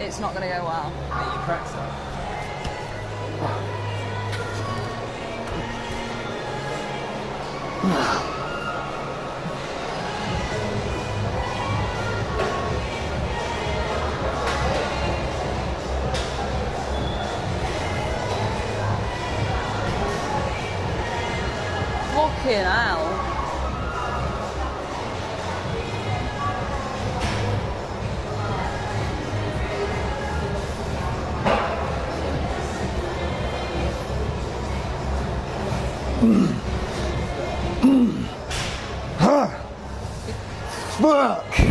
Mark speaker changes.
Speaker 1: it's not going to go well.
Speaker 2: Mate, you cracked that.
Speaker 1: Fucking hell.
Speaker 3: Fuck!